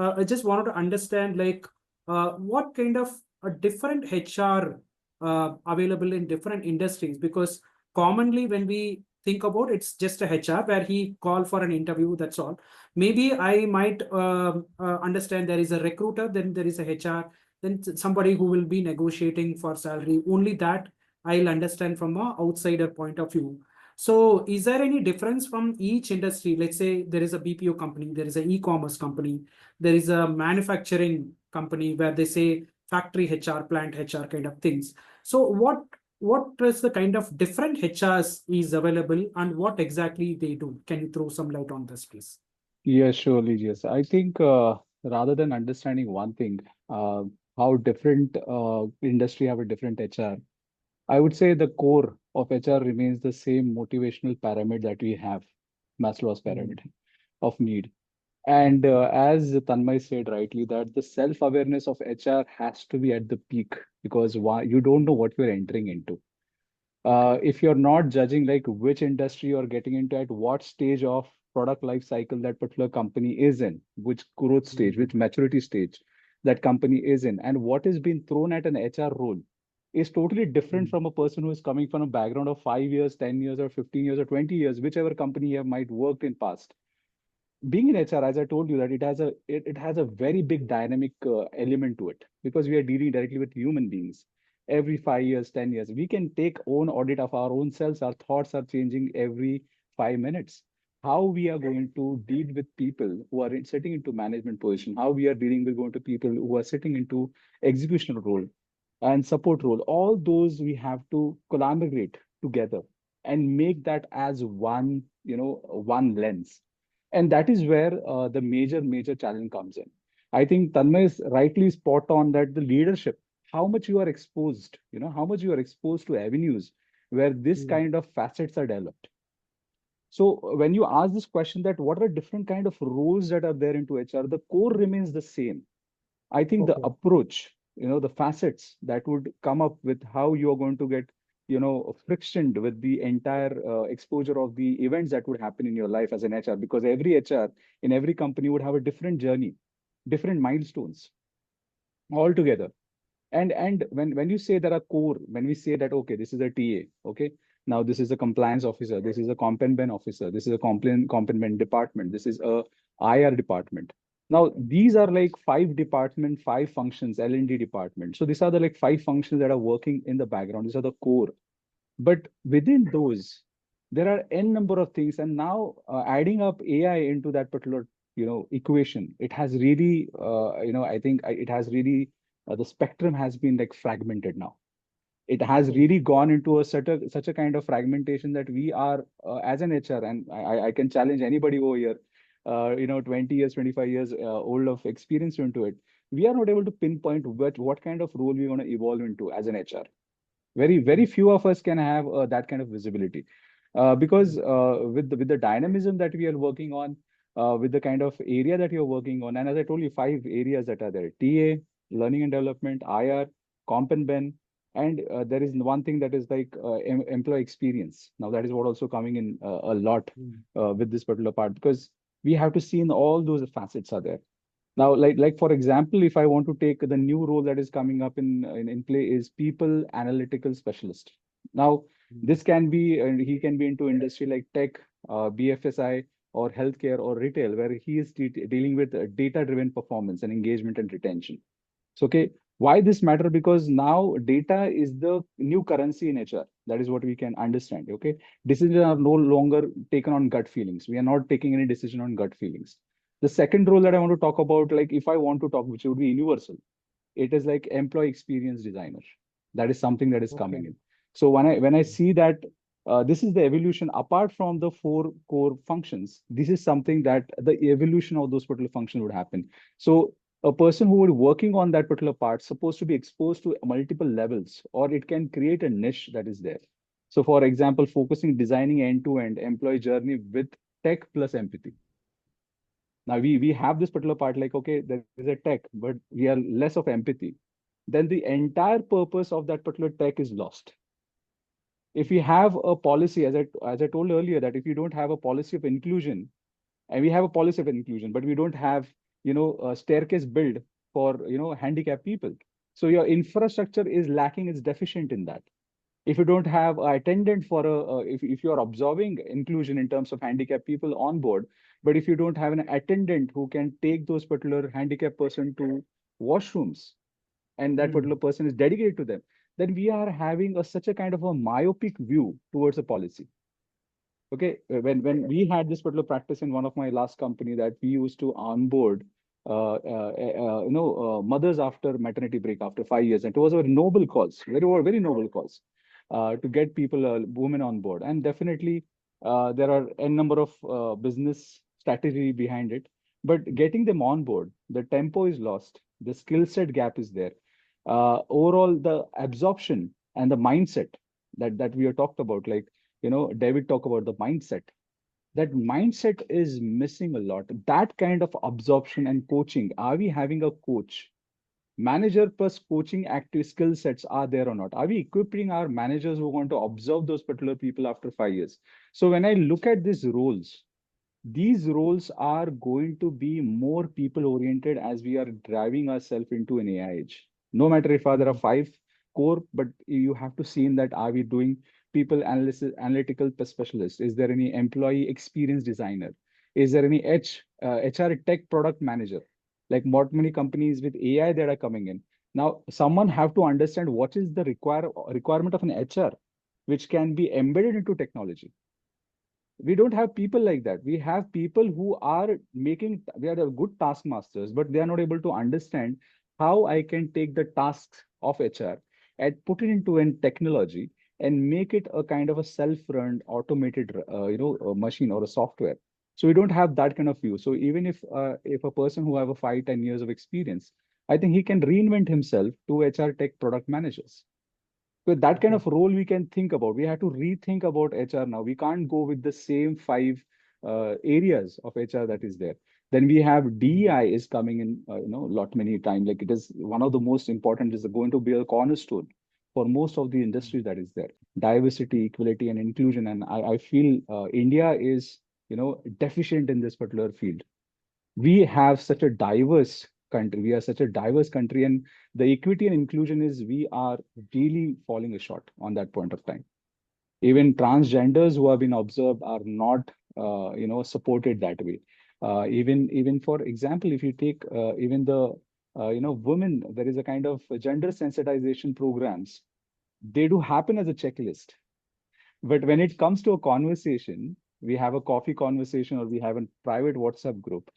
I just wanted to understand, like, what kind of a different HR available in different industries, because commonly when we think about it's just a HR where he call for an interview, that's all. Maybe I might understand there is a recruiter, then there is a HR, then somebody who will be negotiating for salary. Only that I'll understand from a outsider point of view. So is there any difference from each industry? Let's say there is a BPO company, there is an e-commerce company, there is a manufacturing company where they say factory HR, plant HR kind of things. So what is the kind of different HRs is available and what exactly they do? Can you throw some light on this, please? Yeah, surely, yes. I think rather than understanding one thing, uh, how different industry have a different HR, I would say the core of HR remains the same motivational pyramid that we have, Maslow's Mm, pyramid of need. And as Tanmay said rightly, that the self-awareness of HR has to be at the peak because why, you don't know what you're entering into. okay. If you're not judging like which industry you're getting into, at what stage of product life cycle that particular company is in, which growth stage, Mm, which maturity stage that company is in, and what is being thrown at an HR role is totally different mm, from a person who is coming from a background of 5 years, 10 years, or 15 years, or 20 years, whichever company you have might worked in past. Being in HR, as I told you, that it has a very big dynamic element to it because we are dealing directly with human beings. Every 5 years, 10 years, we can take own audit of our own selves. Our thoughts are changing every 5 minutes. How we are going to deal with people who are sitting into management position, how we are dealing with going to people who are sitting into executional role and support role, all those we have to collaborate together and make that as one, one lens. And that is where the major challenge comes in. I think Tanmay is rightly spot on that the leadership, how much you are exposed, how much you are exposed to avenues where this mm, kind of facets are developed. So when you ask this question that what are different kind of roles that are there into HR, the core remains the same. I think the okay. approach, the facets that would come up with how you're going to get, frictioned with the entire exposure of the events that would happen in your life as an HR, because every HR in every company would have a different journey, different milestones altogether. And when you say there are core, when we say that, okay, this is a TA, okay, now this is a compliance officer, this is a comp officer, this is a comp department, this is a IR department. Now these are like five department, five functions, L&D department. So these are the like five functions that are working in the background. These are the core. But within those, there are n number of things, and now adding up AI into that particular equation, it has really I think it has really the spectrum has been like fragmented now. It has Okay. really gone into a such a kind of fragmentation that we are as an HR, and I can challenge anybody over here, 20 years, 25 years old of experience into it. We are not able to pinpoint what kind of role we want to evolve into as an HR. Very few of us can have that kind of visibility because Mm, with the dynamism that we are working on, with the kind of area that you're working on, and as I told you, five areas that are there: TA, learning and development, IR, comp and ben, and there is one thing that is like employee experience. Now that is what also coming in a lot mm, with this particular part, because we have to see in all those facets are there. Now, like for example, if I want to take the new role that is coming up in play is people analytical specialist. Now, mm, this can be, and he can be into industry like tech, BFSI, or healthcare or retail, where he is dealing with data-driven performance and engagement and retention. So, okay, why this matter? Because now data is the new currency in HR. That is what we can understand. Okay, decisions are no longer taken on gut feelings. We are not taking any decision on gut feelings. The second role that I want to talk about, like if I want to talk, which would be universal, it is like employee experience designer. That is something that is okay. coming in. So when I see that this is the evolution apart from the four core functions, this is something that the evolution of those particular functions would happen. So a person who would working on that particular part supposed to be exposed to multiple levels, or it can create a niche that is there. So for example, focusing designing end-to-end employee journey with tech plus empathy. Now we have this particular part like, okay, there is a tech, but we are less of empathy. Then the entire purpose of that particular tech is lost. If we have a policy, as I told earlier, that if you don't have a policy of inclusion, and we have a policy of inclusion, but we don't have staircase built for, handicapped people. So your infrastructure is lacking, is deficient in that. If you don't have an attendant for if you are observing inclusion in terms of handicapped people on board, but if you don't have an attendant who can take those particular handicapped person to washrooms, and that particular person is dedicated to them, then we are having such a kind of a myopic view towards a policy. Okay, when we had this particular practice in one of my last company, that we used to onboard mothers after maternity break after 5 years, and it was a noble cause, very noble cause, to get people, women on board. And definitely there are a number of business strategy behind it, but getting them on board, the tempo is lost, the skill set gap is there. Overall, the absorption and the mindset that we have talked about, like, David talked about the mindset. That mindset is missing a lot. That kind of absorption and coaching. Are we having a coach? Manager plus coaching active skill sets are there or not? Are we equipping our managers who want to observe those particular people after 5 years? So when I look at these roles are going to be more people oriented as we are driving ourselves into an AI age. No matter if there are five core, but you have to see in that, are we doing people analysis, analytical specialist? Is there any employee experience designer? Is there any HR tech product manager? Like what many companies with AI that are coming in. Now, someone have to understand what is the requirement of an HR, which can be embedded into technology. We don't have people like that. We have people who are they are the good taskmasters, but they are not able to understand how I can take the tasks of HR and put it into a technology and make it a kind of a self-run automated, machine or a software. So we don't have that kind of view. So even if a person who have a 5, 10 years of experience, I think he can reinvent himself to HR tech product managers. So that kind of role we can think about. We have to rethink about HR now. We can't go with the same five areas of HR that is there. Then we have DEI is coming in, lot many times. Like it is one of the most important, is going to be a cornerstone for most of the industry that is there. Diversity, equality, and inclusion. And I feel India is, deficient in this particular field. We have such a diverse country. We are such a diverse country, and the equity and inclusion is, we are really falling short on that point of time. Even transgenders who have been observed are not, supported that way. Even for example, if you take even the, women, there is a kind of gender sensitization programs. They do happen as a checklist. But when it comes to a conversation, we have a coffee conversation or we have a private WhatsApp group,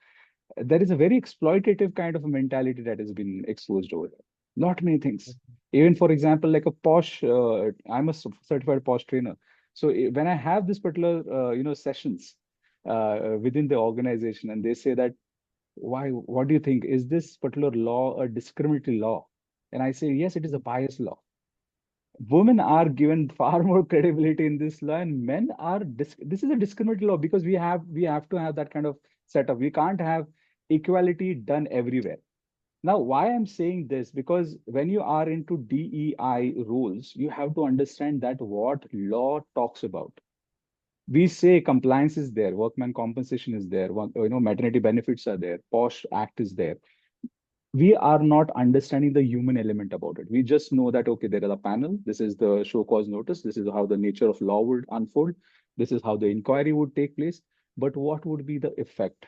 there is a very exploitative kind of a mentality that has been exposed over there. Not many things. Even for example, like a posh, I'm a certified posh trainer. So when I have this particular, sessions within the organization, and they say that, what do you think? Is this particular law a discriminatory law? And I say, yes, it is a bias law. Women are given far more credibility in this law, and men are this is a discriminatory law, because we have to have that kind of setup. We can't have equality done everywhere. Now, why I'm saying this, because when you are into DEI rules, you have to understand that what law talks about. We say compliance is there, workman compensation is there, maternity benefits are there, POSH Act is there. We are not understanding the human element about it. We just know that, okay, there is a panel. This is the show cause notice. This is how the nature of law would unfold. This is how the inquiry would take place. But what would be the effect?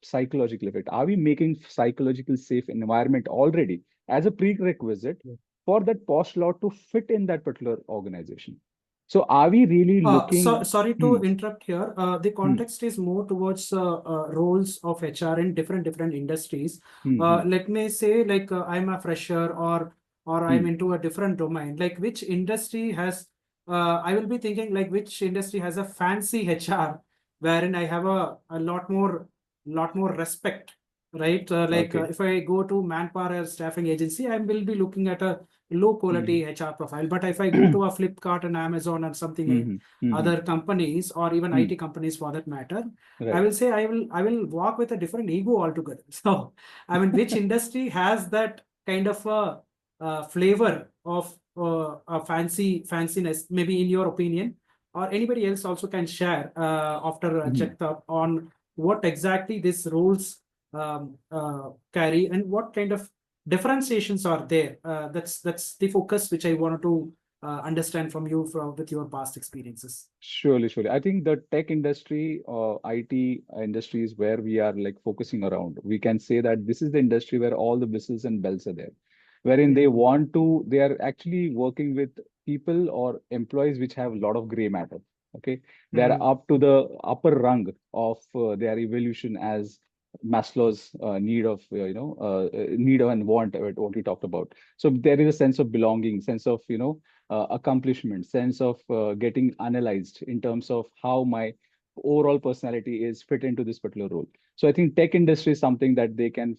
Psychological effect. Are we making psychological safe environment already as a prerequisite for that post law to fit in that particular organization? So are we really looking? Sorry to interrupt here. The context is more towards roles of HR in different industries. Let me say, like I'm a fresher, or I'm into a different domain. Like which industry has? I will be thinking like which industry has a fancy HR, wherein I have a lot more respect, right? If I go to manpower or staffing agency, I will be looking at a low quality HR profile. But if I go to a Flipkart and Amazon and something other companies, or even IT companies for that matter, I will say I will walk with a different ego altogether. So I mean, which industry has that kind of a flavor of a fanciness, maybe in your opinion, or anybody else also can share after Jagtap on what exactly these roles carry, and what kind of differentiations are there? That's the focus which I wanted to understand from you with your past experiences. Surely, surely. I think the tech industry, IT industry is where we are like focusing around. We can say that this is the industry where all the whistles and bells are there, wherein they are actually working with people or employees which have a lot of gray matter. Okay. They are up to the upper rung of their evolution as Maslow's need of, need and want, what we talked about. So there is a sense of belonging, sense of, accomplishment, sense of getting analyzed in terms of how my overall personality is fit into this particular role. So I think tech industry is something that they can,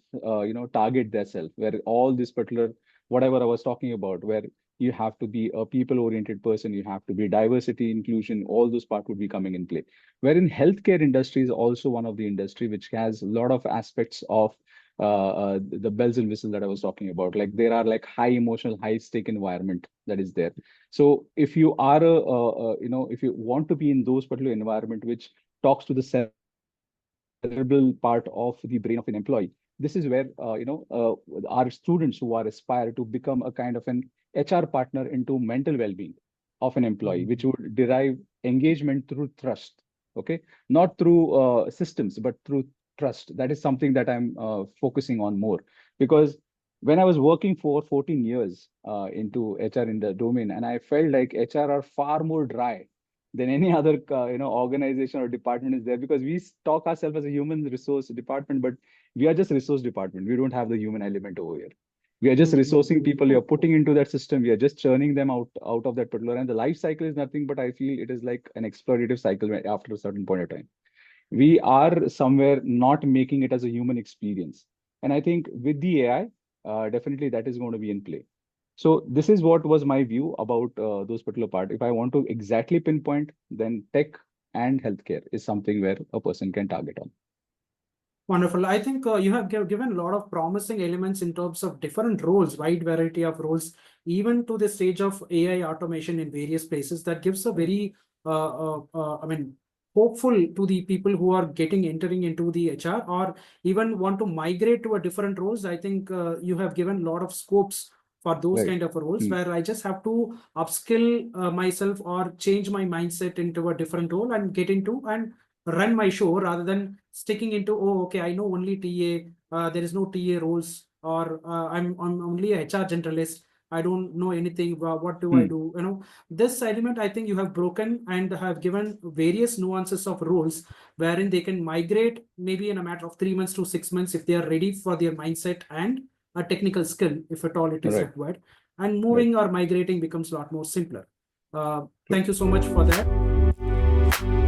target themselves, where all this particular, whatever I was talking about, where you have to be a people-oriented person, you have to be diversity, inclusion, all those parts would be coming in play. Wherein healthcare industry is also one of the industry which has a lot of aspects of the bells and whistles that I was talking about. Like there are like high emotional, high stake environment that is there. So if you are if you want to be in those particular environment which talks to the cerebral part of the brain of an employee, this is where our students who are aspire to become a kind of an HR partner into mental well-being of an employee, which would derive engagement through trust. Okay, not through systems, but through trust. That is something that I'm focusing on more, because when I was working for 14 years into HR in the domain, and I felt like HR are far more dry than any other organization or department is there, because we talk ourselves as a human resource department, but we are just resource department. We don't have the human element over here. We are just resourcing people. You're putting into that system. We are just churning them out of that particular. And the life cycle is nothing but, I feel it is like an exploitative cycle after a certain point of time. We are somewhere not making it as a human experience. And I think with the AI, definitely that is going to be in play. So this is what was my view about those particular part. If I want to exactly pinpoint, then tech and healthcare is something where a person can target on. Wonderful. I think you have given a lot of promising elements in terms of different roles, wide variety of roles, even to the stage of AI automation in various places. That gives a very, hopeful to the people who are entering into the HR or even want to migrate to a different roles. I think you have given a lot of scopes for those Right. kind of roles where I just have to upskill myself or change my mindset into a different role and get into and run my show rather than sticking into, oh, okay, I know only TA, there is no TA roles, or I'm only a HR generalist, I don't know anything, what do I do? This element I think you have broken and have given various nuances of roles wherein they can migrate maybe in a matter of 3 months to 6 months if they are ready for their mindset and a technical skill, if at all it is required. And moving or migrating becomes a lot more simpler. Thank you so much for that.